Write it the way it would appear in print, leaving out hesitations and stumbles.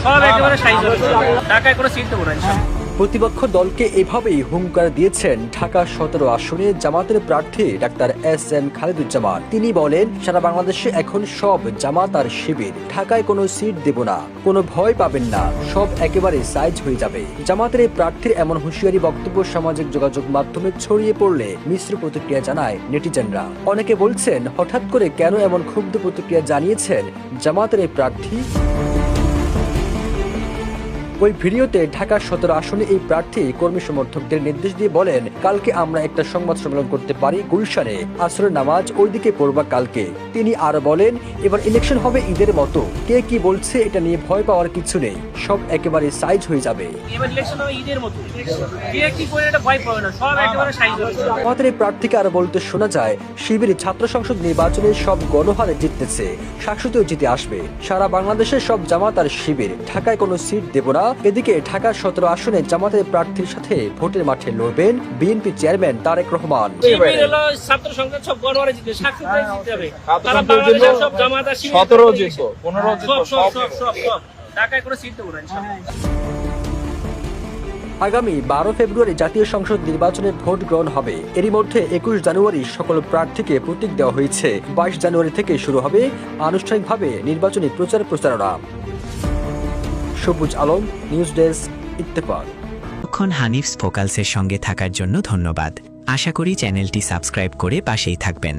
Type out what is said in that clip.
সব একেবারে সাইজ হবে, ঢাকায় কোনো সিট দেবো না ইনশাআল্লাহ। প্রতিপক্ষ দলকে এভাবেই হুঙ্কার দিয়েছেন ঢাকা ১৭ আসনে জামাতের প্রার্থী ডাক্তার এস.এম. খালেদুজ্জামান। তিনি বলেন, সারা বাংলাদেশে এখন সব জামাত আর শিবির, ঢাকায় কোনো সিট দেব না, কোনো ভয় পাবেন না, সব একেবারে সাইজ হয়ে যাবে। জামাতের এই প্রার্থীর এমন হুঁশিয়ারি বক্তব্য সামাজিক যোগাযোগ মাধ্যমে ছড়িয়ে পড়লে মিশ্র প্রতিক্রিয়া জানায় নেটিজেনরা। অনেকে বলছেন, হঠাৎ করে কেন এমন ক্ষুব্ধ প্রতিক্রিয়া জানিয়েছেন জামাতের এই প্রার্থী। ওই ভিডিওতে ঢাকা ১৭ আসনে এই প্রার্থী কর্মী সমর্থকদের নির্দেশ দিয়ে বলেন, কালকে আমরা একটা সংবাদ সম্মেলন করতে পারি গুলশানে, আসরের নামাজ ওইদিকে পড়বা কালকে। তিনি আরো বলেন, এবার ইলেকশন হবে ঈদের মতো, কে কি বলছে এটা নিয়ে ভয় পাওয়ার কিছু নেই, সব একেবারে সাইজ হয়ে যাবে। এবার ইলেকশন হবে ঈদের মতো, কে কি করে এটা ভয় পাবে না, সব একেবারে সাইজ হবে। আমাদের এই প্রার্থীকে আরো বলতে শোনা যায়, শিবির ছাত্র সংসদ নির্বাচনে সব গণহারে জিততেছে, শাশ্বতেও জিতে আসবে। সারা বাংলাদেশের সব জামাত আর শিবির, ঢাকায় কোনো সিট দেব না। এদিকে ঢাকা ১৭ আসনে জামাতের প্রার্থীর সাথে ভোটের মাঠে লড়বেন বিএনপি চেয়ারম্যান তারেক রহমান। শিবির হলো ছাত্র সংসদ সব গণহারে জিতবে, শাশ্বতে জিততে হবে। সারা বাংলাদেশের সব জামাত আর শিবির 17 জিতবো, 15 জিতবো, সব ঢাকায় কোনো সিট দেবো না ইনশাআল্লাহ। আগামী ১২ ফেব্রুয়ারি জাতীয় সংসদ নির্বাচনে ভোট গ্রহণ হবে। এরই মধ্যে ২১ জানুয়ারি সকল প্রার্থীকে প্রতীক দেওয়া হয়েছে। ২২ জানুয়ারি থেকে শুরু হবে আনুষ্ঠানিকভাবে নির্বাচনী প্রচারণা। সবুজ আলম, নিউজ ডেস্ক, ইত্তেফাক। হানিফস ফোকালসের সঙ্গে থাকার জন্য ধন্যবাদ। আশা করি চ্যানেলটি সাবস্ক্রাইব করে পাশেই থাকবেন।